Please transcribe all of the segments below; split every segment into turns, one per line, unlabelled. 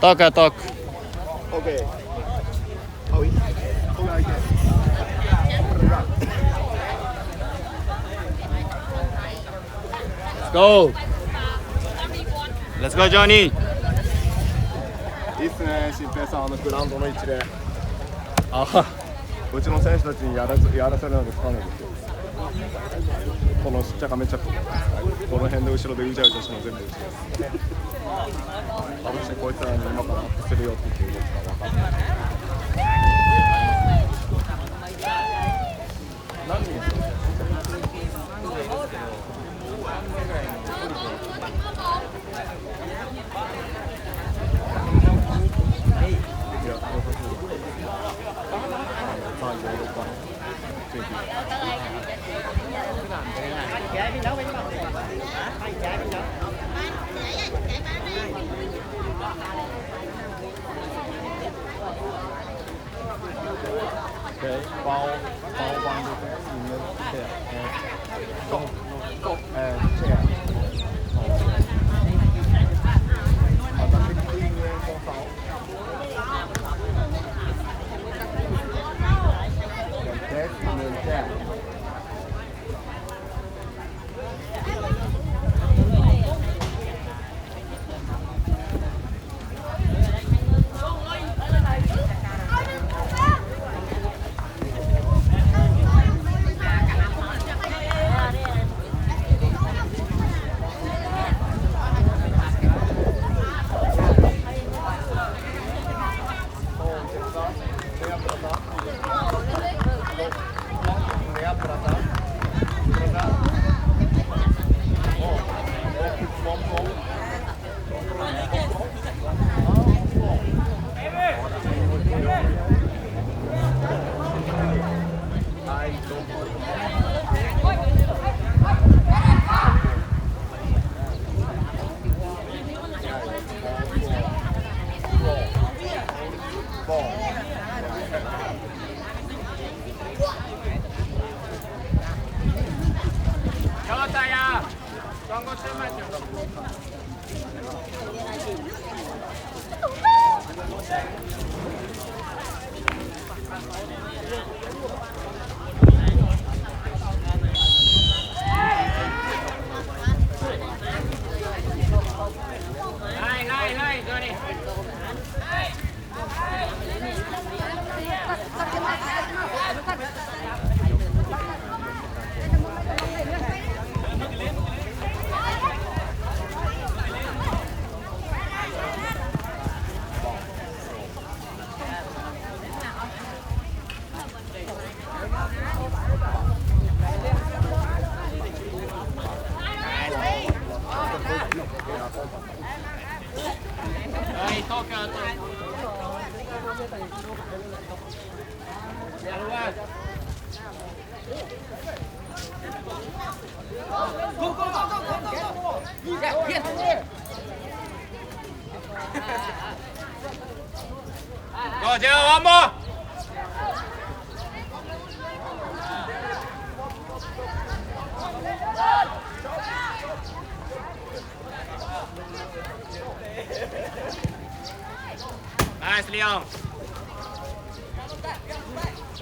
Toca, toca.
Okay. Howie.
Let's go. Let's go, Johnny.
いいっすね、新平さん、グラウンドの位置で。
あ、
うちの選手たちにやらせるのに不可能ですよ。このしっちゃかめっちゃこの辺で後ろでうじゃうじゃしての全部うちです。あるしてこいつらに今からアップするよって言って動くか分かんない。何人ですか？Okay, bao quanh cái nhìn lên công công trẻ ở tập kinh quy nguyên con sáu Tết người trẻ
Go, Joe, one more. Nice, Leon.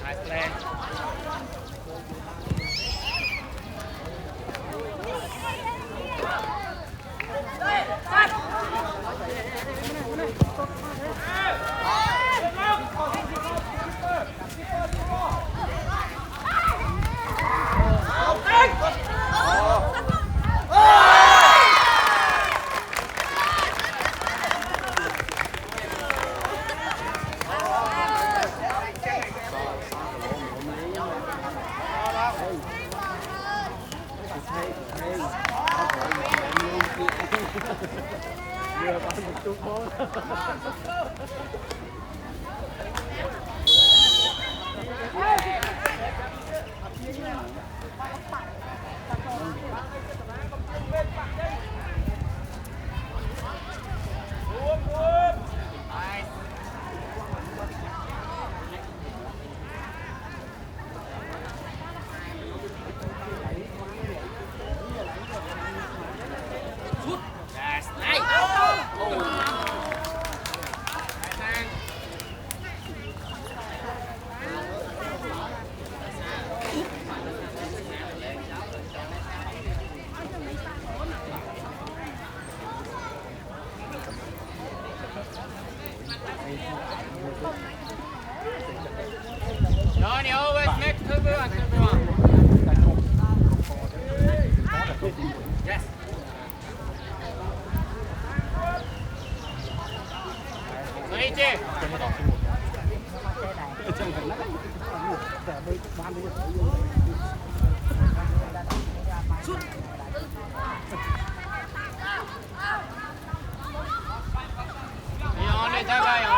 Nice play. Yes. Soichi. Only Tagayo.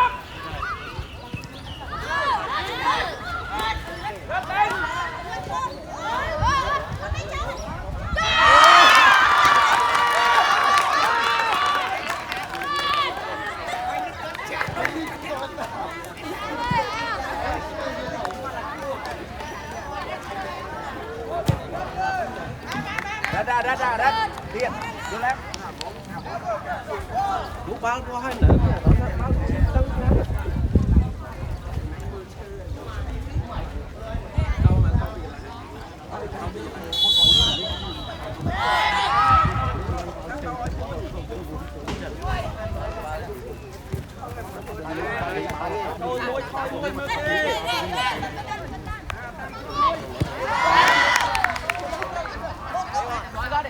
Đá điện vô lắm lúc bao có hai nữa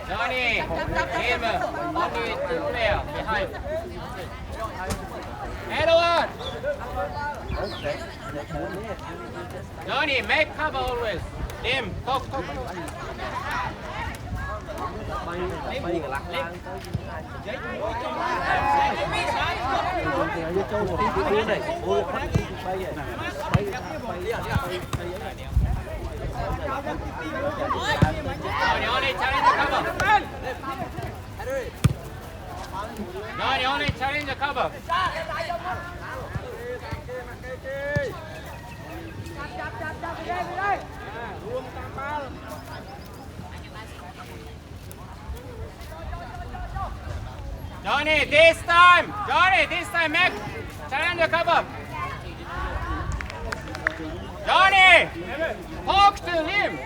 Johnny, him, only two player behind. Edward! Johnny, make cover always. Lim, talk. Johnny, challenge the cover. Johnny, challenge the cover. Johnny, this time, make challenge the cover. Johnny, talk to him.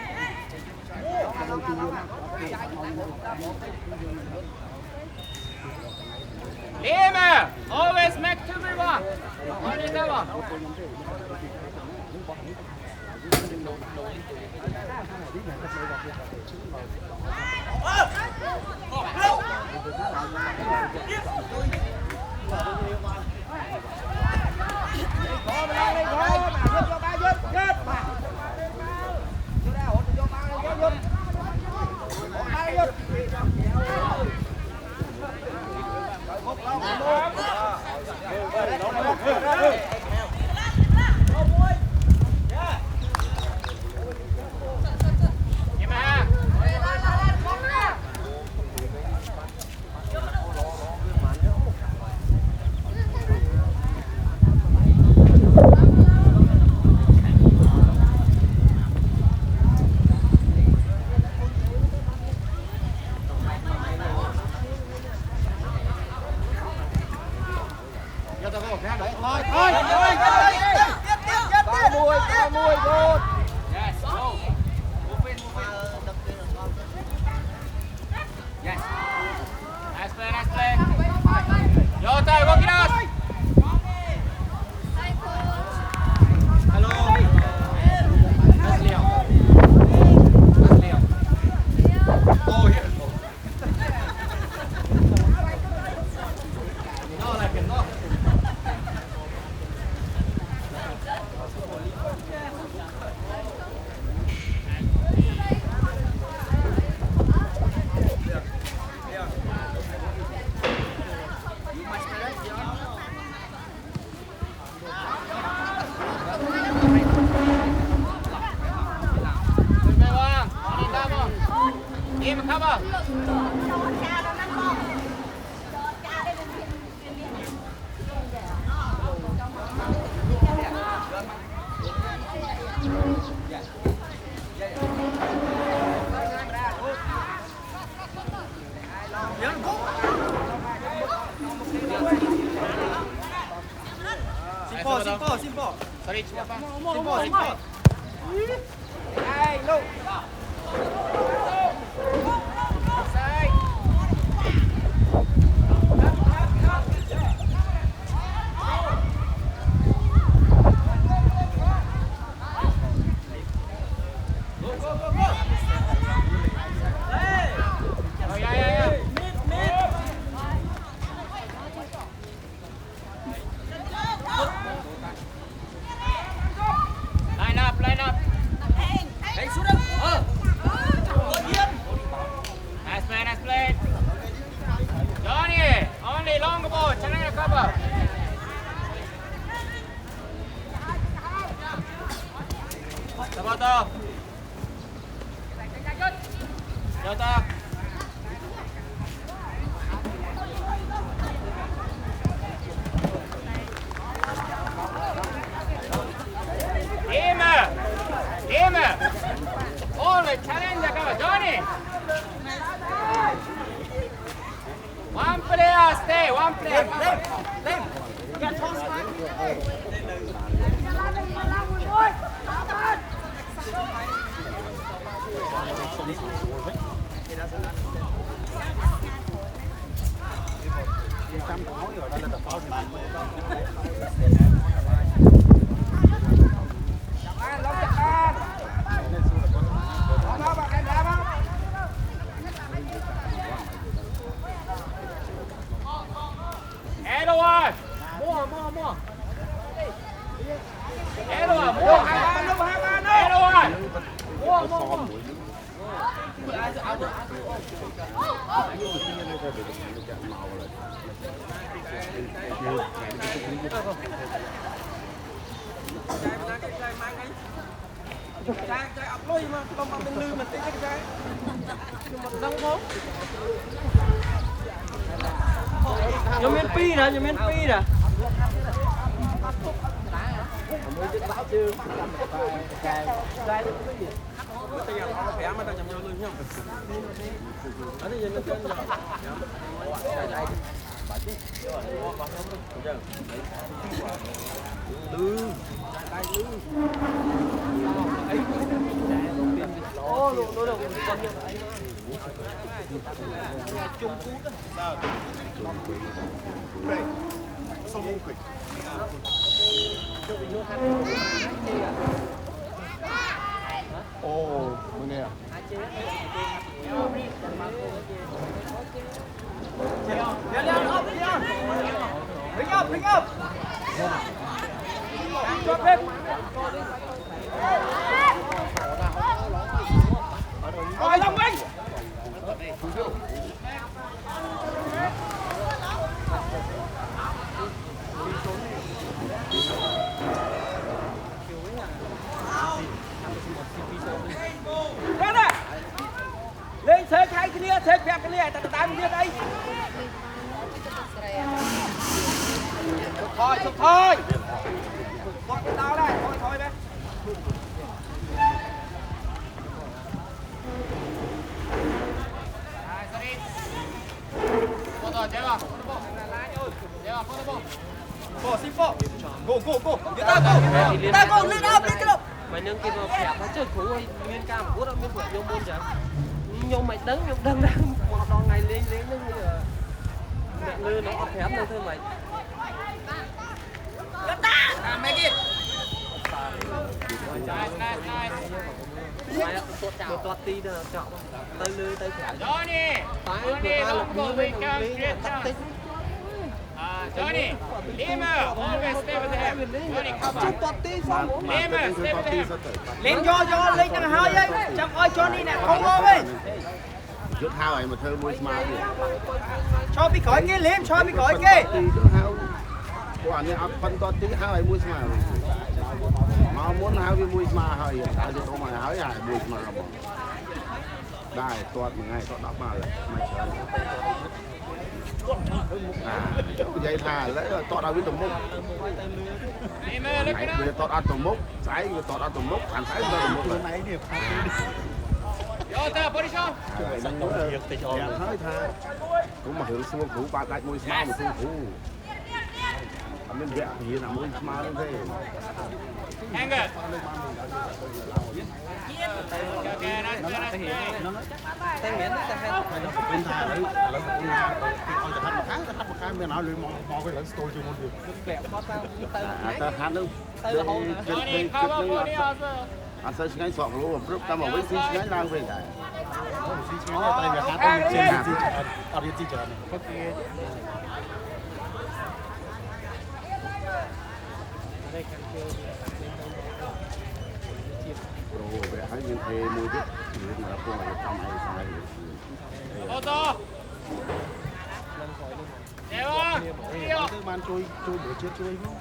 Liam, always make 2v1. Only that one. Yes, go. Move in. Yes. Nice play. Yota, walk it out. Hello. That's Leo. Oh, here. No, like it, no. Im cover.
Simple.
Sorry, siapa?
Simple. Hey, look.
Cover. Sabato. Jota. Team. Always challenge the cover. Johnny. One player stay. One player.
Lên. Get toss back.
Edward. Mua. Edward, mua. Edward. Mua.
Trai ập lôi mà không ăn bên lư mà tính cái trai. Nhưng mà đông không? Nhóm miền Pi nè.
Ồ, mới nè.
Pick up. Drop it. Rồi Long Vinh. Lên đây. Lên thế cái kia, thế cái này ta đánh kia đây. Thôi. Con cái tao đây, thôi bé. Go, simple. Go. Ta go, lên up.
Mày nâng kia vào phẹp nó chơi khủ ơi, nguyên ca một cút đó, nguyên phẹp vô môn chả. Nhưng mày đứng một đòn ngày lên nó như là mẹ ngư nó phẹp nữa thôi mày.
Make it.
Nice.
Mày tuột ti đó chọn tay lư tay phẹp.
Johnny, don't go we can create chance. Johnny, Lima, always stay with him. Johnny, cover.
Tuột ti xong.
Lima, stay with him.
Lên cho lên thằng hơi ấy. Chẳng ơi Johnny nè, không ngon ấy.
Trước hao ấy mà thơ mùi smart đi.
Cho bị khỏi kia Liêm, cho bị khỏi kia.
Trước hao. Quả này áp phân to tí hao ấy mùi smart. Mà muốn hao cái mùi smart hơi. Tại vì không mà hỏi hại mùi smart mà. Đây, toát một ngày toát đắp mà lại. Mày chờ. Dây thà lấy toát ao với tùm mốc.
Lima, look
Mày
it
bây giờ
up.
toát ao tùm mốc. Sái bây giờ toát ao tùm mốc. Thằng sái ra tùm mốc rồi.
Jota, position.
Hơi thà. Cũng mà hưởng xuống khủ ba cái mùi smart mà xuống khủ. Mình vẽ thì là mùi smart lên thế.
Anger. Okay, nice.
Tay miễn tay hay.
Bên thà đấy là conจะทำmột cái mình nói luôn mò cái lần store chưa một được.
Phẹp có tao tay
Ta hát đâu.
tay là hôn.
Johnny, cover for the other.
Anh sẽ ngay sọt luôn, lúc ta mà với xin ngay lang về cái.
tay người hát trên ở trên chợ này.
Rồi về hãy như thế mua chút, thì là không phải trong này sai.
Otto. Leo.
ទៅបានជួយបុជាតិជួយមក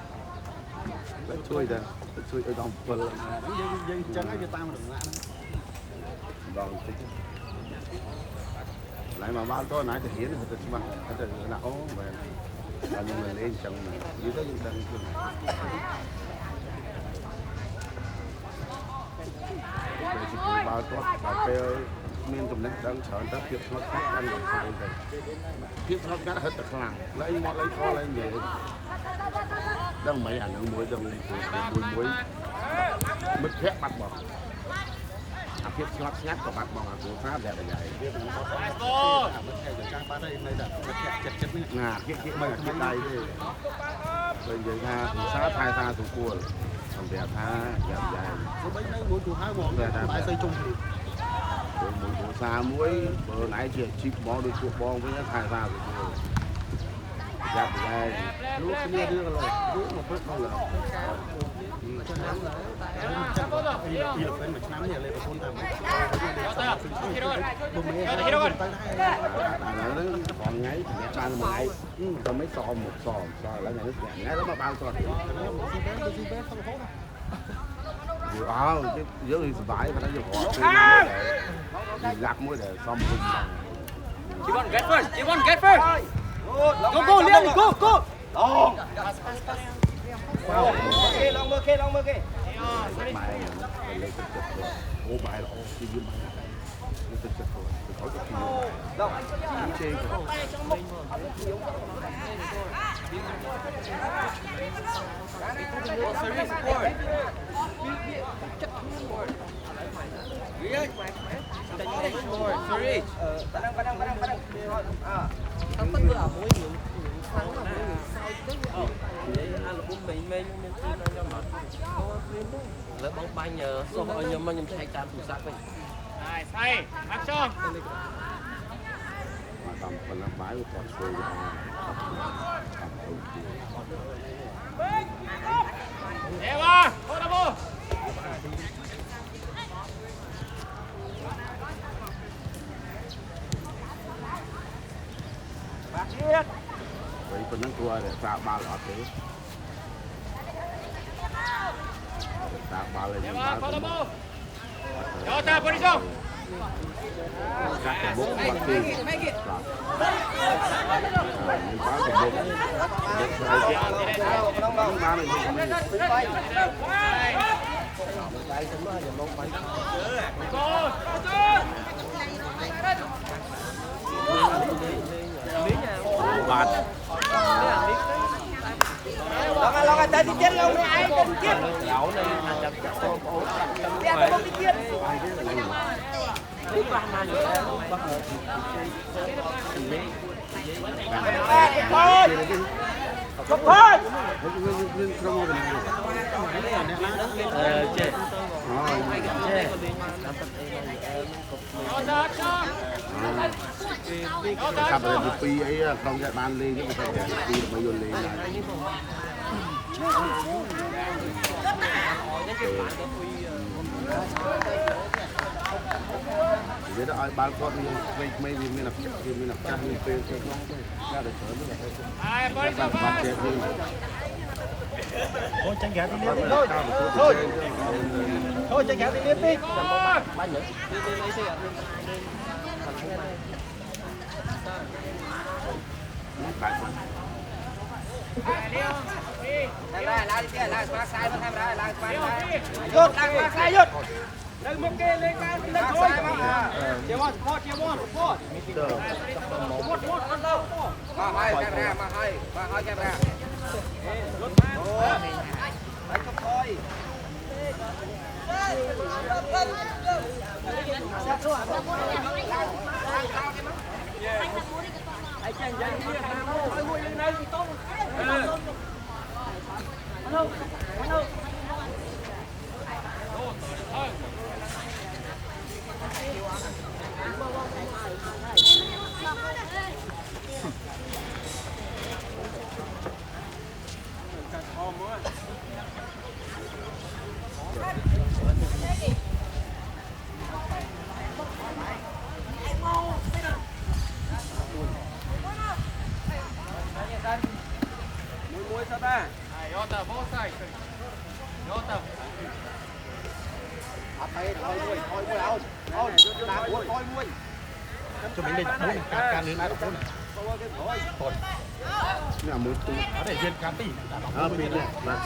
តែជួយដែរជួយឲ្យដល់7យើងចឹងឲ្យវាតាមរងាក់ហ្នឹងដល់តិចlại mà bao tôi nãy thì hiến thì mà thì là ô về là những người lên chồng như thế những đằng kia bao tôi bảo về miền tùng đất đang chờ tới việc nó khác ăn được sai rồi việc nó khác hết tất cả lấy một lấy kho lấy về đang mấy ảnh muối đang muối mất hết mặt bỏភាពស្ងប់ស្ងាត់ក៏បាត់បង់អាគ្រូសាដែលតែវាមិនអត់មិនតែចាំបានហើយនៅតែចិត្តនេះណាគេមិនអត់ដៃទេបើនិយាយថាគ្រូសាថែតាសុគួរសម្រាប់ថាយ៉ាប់យ៉ាយទៅបីនៅមួយគ្រូហៅហ្មងតែបាយស្អីជុំគ្នាមួយគ្រូសាមួយបើណៃជាជីបបងដូចពួកបងវិញថែតាសុគួរយ៉ាប់យ៉ាយលោកគ្នារឿងឡើយលោកមកព្រឹកផងឡើយឆ្នាំឡើយតែពីលពេលមួយឆ្នាំនេះលេប្រពន្ធតាមបុំមេទៅហីរ៉ូគាត់ហ្នឹងបងថ្ងៃចាំមួយថ្ងៃទៅមិនសមមកសមដល់ឥឡូវថ្ងៃនេះថ្ងៃទៅមកបានគាត់ស៊ីបែបទៅហូតយើងសុបាយប៉ុន្តែយើងរត់ពេលលាក់មួយដែលសមវិញ
Chị want get first. Chị want get first. Go Liam, go. Long. Long mơ kê.
bài lên thực chất rồi ô bài là ô cái dương bài lên thực chất rồi có cái gì đâu chơi
lớp bóng bay nhờ số ở nhóm mà nhóm chạy cam thủ sát vậy.
Này, say, action.
tầm phần làm bãi của con chơi
Eva, hold up ball.
vậy phần năng tua để tạo ba lọt thế tạo ba lên
Eva, hold up ball. Jota, position.
các cái bốc bạc tiền mình bán cái bốc ba mình bạt
Long à, tới thì chết Long ai chết chết.
Lẩu này là chặt con ổ.
Chết không biết chết.
Đi qua mà rồi.
Chụp thôi.
Chết.
Jota, action.
sắp đến một pi ấy không sẽ ban lên chứ không phải pi mới vô lên này vậy đó ai ban con mấy mình là chắc mình phê ra được sớm
Ai, position fast.
Thôi tranh gạo đi liếm thôi. Thôi tranh gạo đi liếm đi.
Ba nhẫn.
Ra lại đi, lại qua sai nó tham ra, lại qua sai. Rút, lại qua sai rút. Đừng một kê lên cao lên thôi. Chiều on, support. Support, con đâu. Mà hai camera. Rút ma. Đánh không thôi. Ai chàng dậy đi, thôi ngồi lên đây tốt. Hello. ra.
Yota, both sides. Yota.
Thôi mui ao. Thôi, đá cuốn thôi mui.
Cho mình đây bốn can lên ai đọc bốn. Còn.
Nè một tí.
Ở đây viên can tí.
Bên này là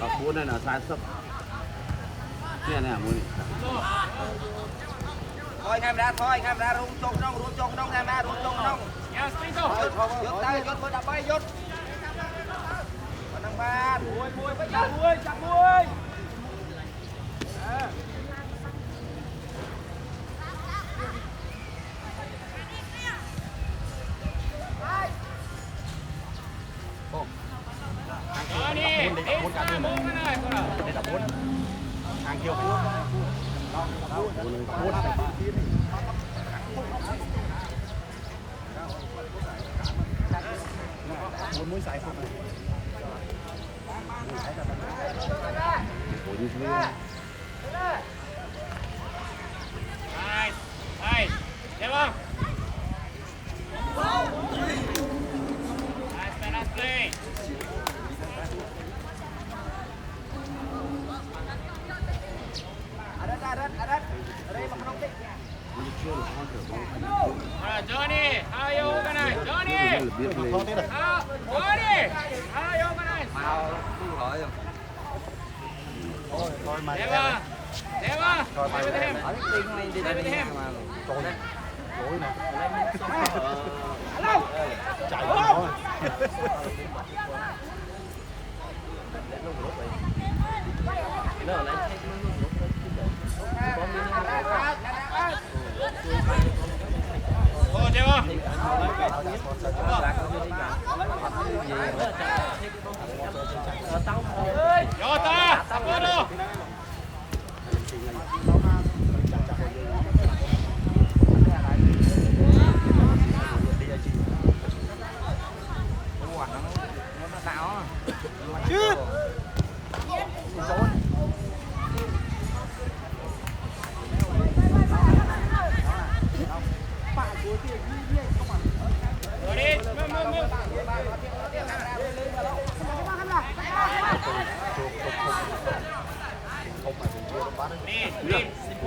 đọc bốn này là sai sấp. Nè mui.
Thôi ngam ra rung chung nông ngam ra rung chung nông.
Yes, Pinto.
Dốt tay dốt mới đập bay dốt. Còn năng ba. Mui với chặt mui.
Johnny, it's time over này con nào.
Đây là bốn. Hàng kiều bốn. Bốn mũi xài không.
Nice. Nice. Tiếp không? Nice play.
Đây mà không thích.
Johnny, how you organize? Johnny. Johnny, how you organize?
Mau không hỏi rồi.
Deva. Stay with him.
Stay with him.
Tối nè. Chạy thôi.
Go, Deva. Jota, Sabodo.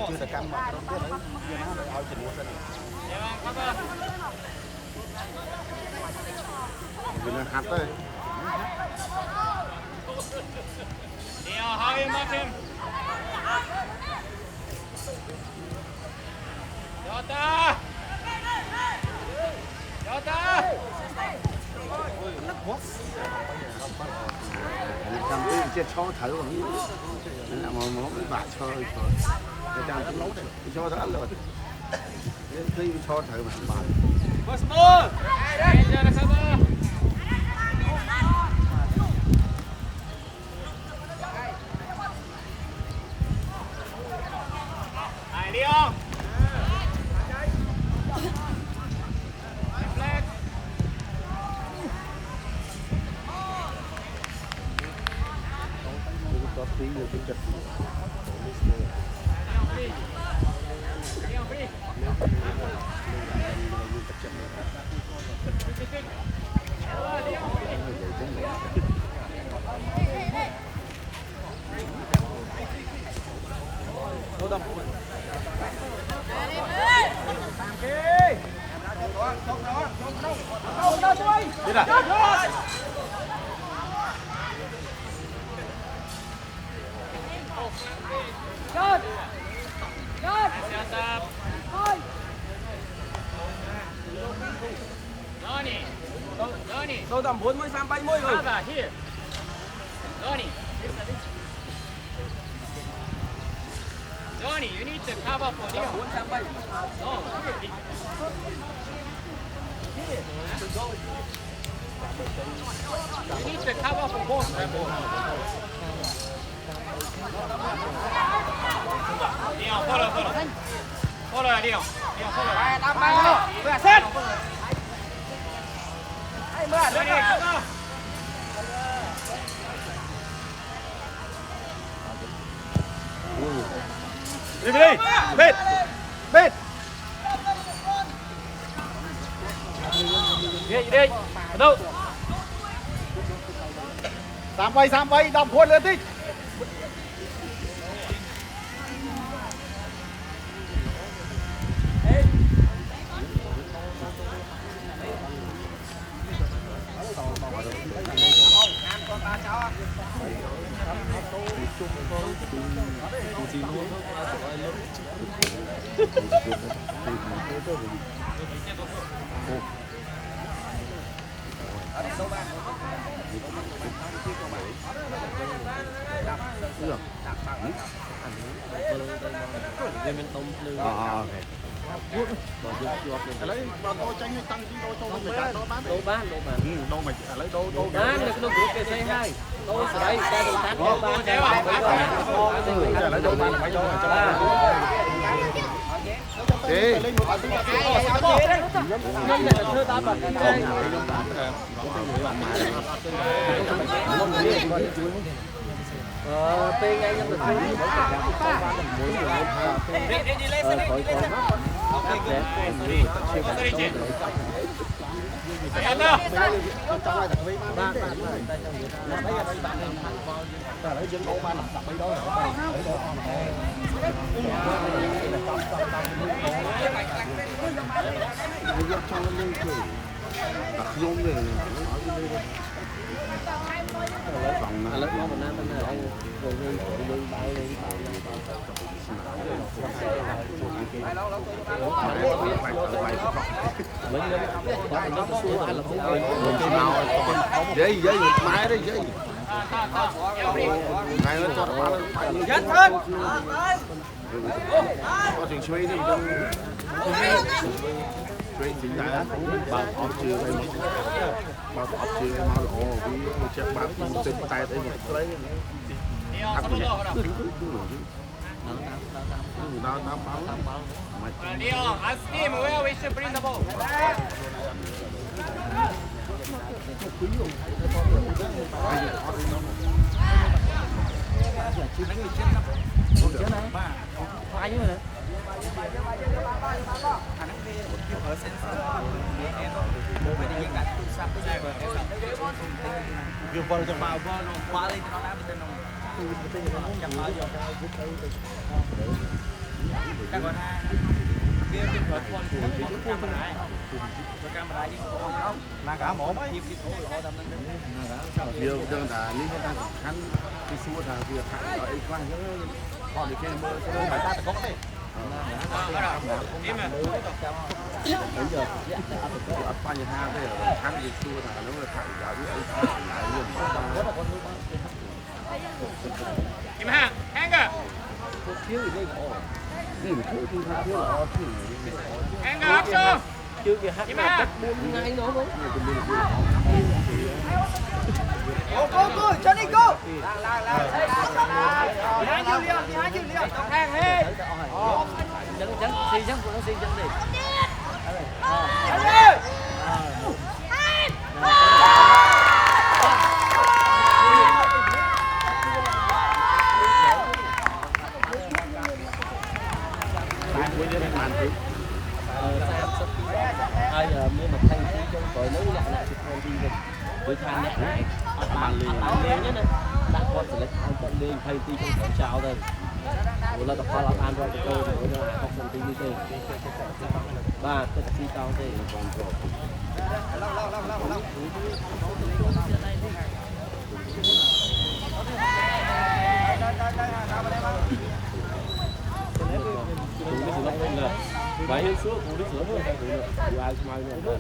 Chưa được căn mà không biết đấy. Giờ nó lại ao chỉnh một sân.
Vì nó hạt đấy.
Neil, how you mark him? Jota!
Cầm cái chết cho thử rồi. Nên là mà bị bả chơi rồi. Cái trang cũng nấu đấy. Cho thử rồi. Cái cho thử mà bà.
First ball! Danger the cover! Này Leon! Flag!
Có tí nhiều cái chật.
Leon free! Johnny!
Đâu tầm 40 sang 70 rồi.
Ava, here! Johnny! Johnny, you need to cover for Leon.
4 sang 7.
No. You need to cover for both. Leon, follow. Follow, Leon. Leon, follow.
Bài tầm bài rồi. Vừa xét. Hay mưa.
Johnny, cover.
Đi đi. Bết.
Đi. Đâu?
3 đọc khuôn lên đi. Lấy bao tô tranh hay tăng chứ tô mình bán
đồ bán
đâu mình lấy đâu
bán là cái đồ của cây hai tôi sẽ đây cái đồ bán đồ bán
lấy đâu bán mấy đâu đi
năm này là thơ ta bật đây tiền ngay nhân lực
dây máy đấy dây này nó cho nó
Dắt hơn.
có chuyện suy đi suy chính là bảo học chưa hay bảo học chưa hay mau ồ vì chắc bạn trên tay đấy một lấy
Leon, as team, where we should bring the ball.
nhiều đơn là lý do ta khăn cái xua là việc thẳng ở đây qua những còn cái mơ cho nên phải ta có đấy bây giờ ở qua nhà ha bây giờ khăn cái xua là nó là thẳng vào
Kim Hang, Hanger. Hanger, action.
chưa kìa hát mà cách buôn ngay nó không
Go, Johnny go. Behind you, Leon. Don't hang, hey.
Chân xì chân của nó xì chân đi. Nếu mà thay tí trong tội nếu lại lại con đi rồi với than nhẹ này bàn liền nhé đặt con sẽ lấy con tận lên thay tí trong tội chào thôi là tập qua làm ăn rồi tôi rồi là học sinh như thế ba tất cả cao thế còn rồi đúng cái sự lông lên là vậy hơn xuống cũng biết sửa hơn ai mai nữa